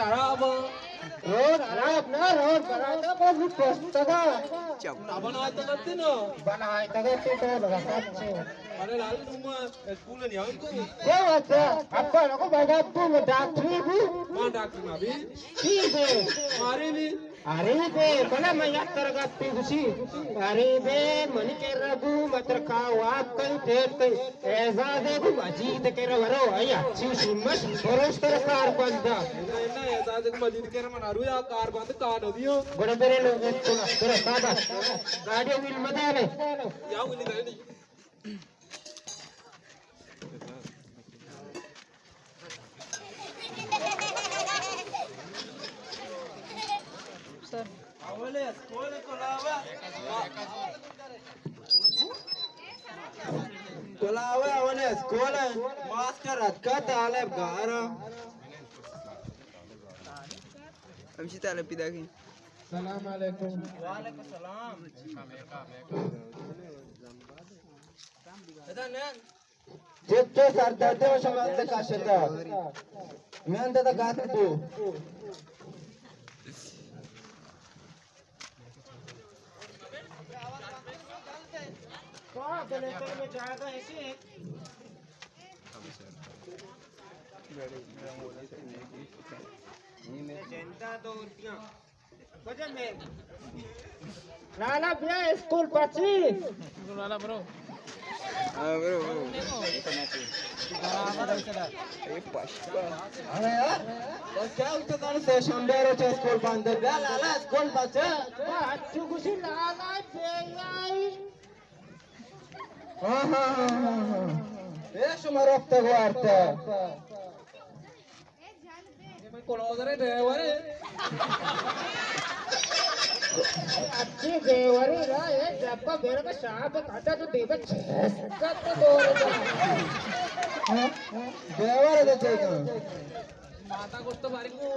आराम रोड आराम ना रोड बनाता बहुत पुस्तका ना बनाए तो करते ना बनाए तक तो लगा सच्चे अरे लाल तुम स्कूल नहीं आओ इनको क्या बात है आपको लोगों बैठा तुम डॉक्टरी भी मां डॉक्टर ना भी ठीक है मारे भी अरे बे बना मैं याद कर गप्पी खुशी अरे बे मन के रबू मत खाओ आप कल ठेठ ऐसा देखो अजीत के रवरो आई अच्छी सिमस बरोस तर कार बंदा ना ऐसा देख मजीद के मनारू या कार बंद कार हो दियो बड़े बड़े लोग सुना तेरा दादा गाड़ी व्हील मत आले या वो नहीं गए सर आवले स्कूल कोलावा कोलावा आवले स्कूल मास्टर अक्का तालेब गारा अमशी तालेब पिता की सलाम अलैकुम वालेकुम सलाम अदनन जेते सरदार शब्द का शता मैं अंदर गात तू में जाएगा ऐसे जनता तो वजह में लाला भैया स्कूल पची लाला ब्रो ब्रो ए पश्का अरे यार तो क्या उठता से शंबेरो चे स्कूल बंद है लाला स्कूल पचे अच्छू खुशी लाला बेयाई हाँ ये शुमार वक्त गुआरता मैं कोलोदरे ड्राइवर अच्छी देवरी रा ये जब मेरे को शाप काटा तो देवे छेका तो दौड़ देवर दे चेका माता को तो बारी को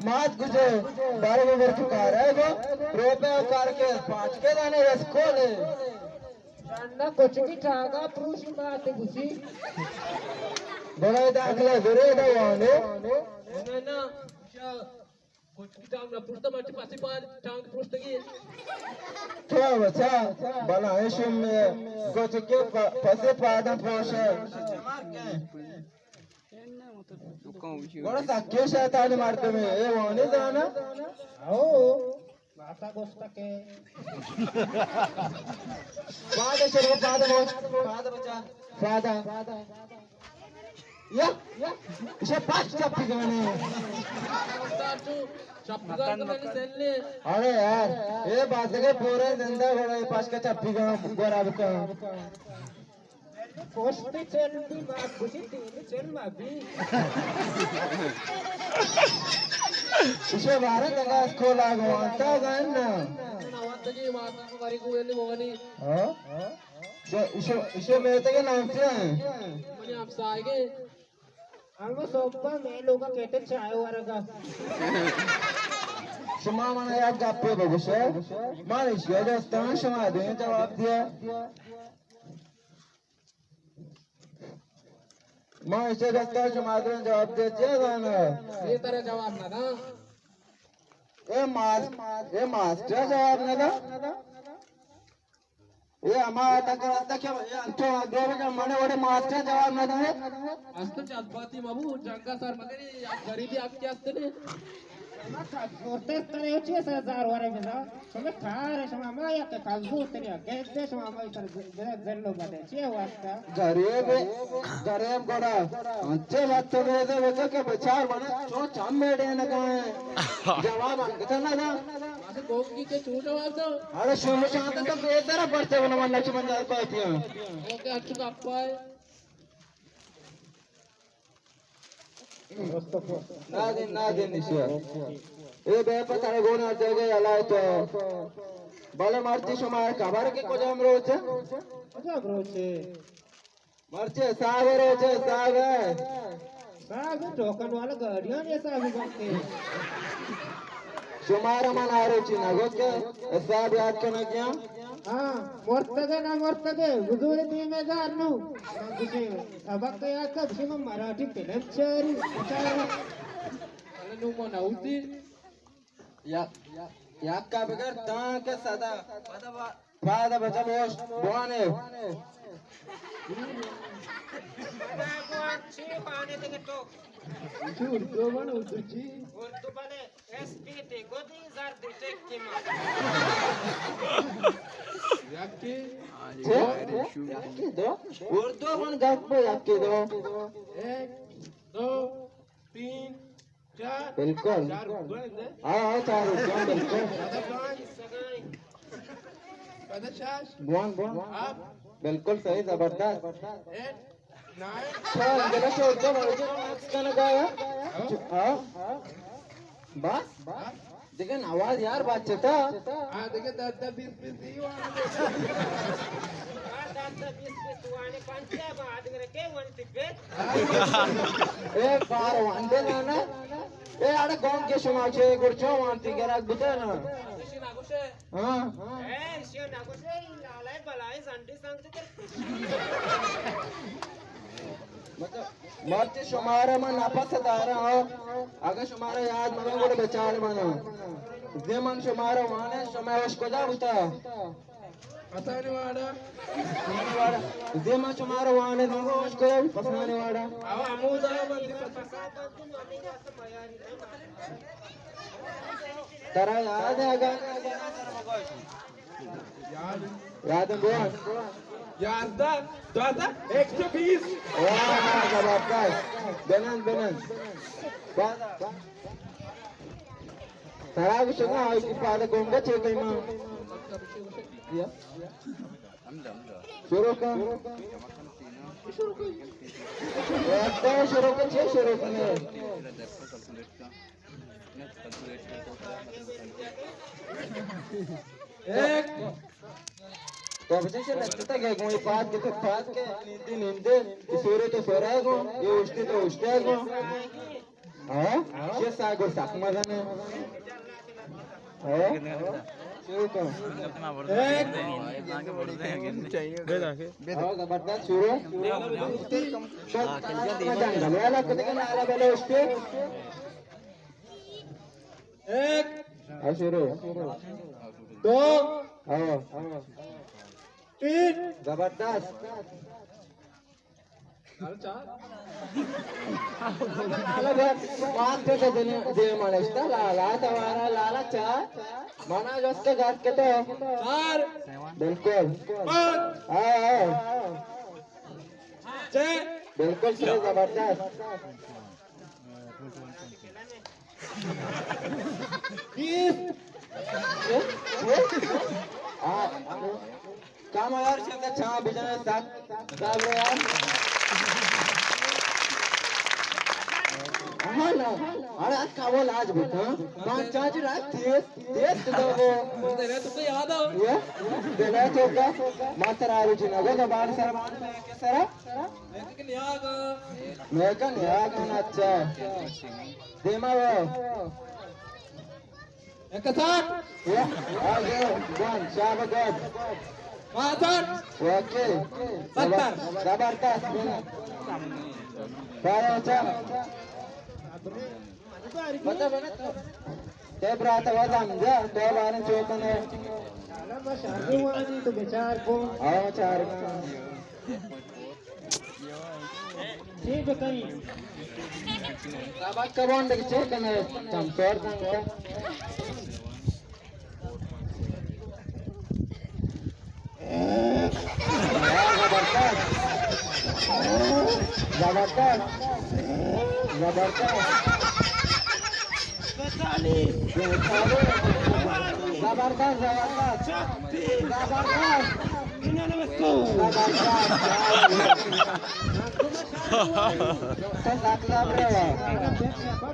मात गुजे बारे में वर्क कार है वो रुपए कार के पांच के दाने स्कूल अन्ना कुछ की ठागा पुरुष बात गुसी बड़ा दाखला जरे दवाने ना कुछ की टांग ना पुष्ट मत पासी पार टांग पुष्ट की क्या बचा बना है शुम में कुछ के फसे पादा पोषे बड़ा साक्ष्य शैतान मारते में ये वाने जाना आओ माता गोश्त के पादा चलो पादा बचा पादा या इसे पांच चप्पी गाने अरे यार ये बात के पूरे जिंदा बड़ा पांच का चप्पी गाने गोरा बुका पोस्ट चलती बात कुछ तीन चल माबी इसे बारे जगह स्कूल आ गवाता गन ना नवात की माता को बारी को ये मोगनी हां इसे मेरे तक नाम से है मुझे आप से आएंगे almo sopa me loga kete chayo waraga shuma mana ya gappe bagushe mani shi da stan shuma de jawab diya ma ise da stan shuma de jawab de jana ये तरह जवाब ना ना ये मास्टर जवाब ना ना ये हमारा तक क्या ये अंतो आगे का मने बड़े मास्टर जवाब ना दे असतो चालपाती बाबू जंगा सर मगरी आप गरीबी आपके असते ने Orte tare uchi हजार वारे में ना समय खारे समय माया के कालबू तेरे गेदे समय माया तर जल्लो बदे चे वास्ता गरीब गोड़ा अच्छे बात तो दे बच्चे के बचार बने तो चाम मेडे न कहे जवाब अंगता ना ना मासे कोक की के छूट जवाब तो अरे शुरू शांत तो बेहतर पड़ते बना मन लक्ष्मण जात पाती है ओके अच्छु का पाए ना दिन निश्चय ये बेपा तारे गोना जगह अलाय तो बाले मारती शुमार काबार के को जाम रोचे मरचे साग टोकन वाला गाड़ियां जैसा भी बनते शुमार मन आ रोची ना गोके साब याद करना क्या हाँ मोर्तगे ना मोर्तगे बुजुर्ग दी में जानू कुछ सबक याद कर SIM Marathi film cherry Numa na uti. Yakka begar tanke sada pada baca bos buane Itu urdu mana urdu ci? urdu bale SPT godi zar detek kima Yakki. yakki do urdu man gappo yakki do 1 2 3 4 बिल्कुल 4 urdu है हाँ चार urdu बिल्कुल pada shash बुआन up बिल्कुल सही जबरदस्त 8 9 चल जरा से urdu बोलो कौन गाया हाँ बस लेकिन आवाज यार बात चता हाँ देखिए 10 20 20 ये एक बार वंदे ना ए आड़े कौन के समाचे गुरचो वांती गेरा बुते ना हाँ मत शुमारा मन आपस दारा हो अगर शुमारा याद मगे गोड़े बेचारे मनो जे मन शुमारा वाने समय उसको जा बुता पसाने वाला जे मन शुमारा वाने मगे उसको जा पसाने वाला अब अमूदा बंदी तेरा याद है अगर याद है बोल यादा 120 वाह जबरदस्त बेनन तेरा भी सुना है कि पाले गोंगा चेक है मां या शुरू कर शुरू करने एक तो अब से लगता है कि पास के नींदे सोरे तो सोरागो ये उठते तो उठतेगो हां ये सागो साकमदाने हां शुरू कर एक हां जबरदस्त शुरू जंगल वाला कदे के नाला बेले उठते एक हां शुरू 2 हां 3 जबरदस्त मागते तो दे म्हणेस्ता लाला तवारा लाला चा मना जस्त घात के तो 4 बिल्कुल 5 हां 6 बिल्कुल सही जबरदस्त 20 काम यार शब्द छा बिजनेस साथ साहब यार हाँ ना अरे आज का बोल आज बेटा पांच चार्ज रात तेज तेज तो वो तेरे तुमको याद हो ये देना चौका मात्रा रुचि ना गो बाहर सर के सर लेकिन याद मैं कन याद ना अच्छा देमा वो 61 ये आगे वन शाबाश 62 ओके 70 जबरदस्त बाय अच्छा बता ते ब्रात वाला समझा तो बारे चौकने शादी हुआ जी तो बेचार को आओ चार ठीक है कहीं साबाक का बॉन्ड के चेक करने हम तोड़ देंगे जबरदस्त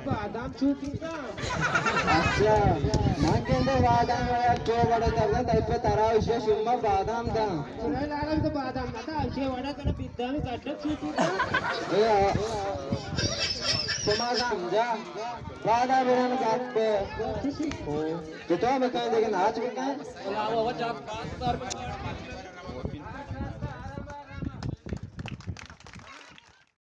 बादाम छूटी का अच्छा मांगेंदे बादाम वाला जो बड़ा करना टाइप पे तारा विषय शुम्मा बादाम दा सुना लाला तो बादाम ना था अच्छे वाला तेरा पिद्दा में काटना छूटी का ये समाधान जा बादाम बिना काट पे तो मैं कह देगा नाच में कहें लावा वो चाप 5,000 रुपए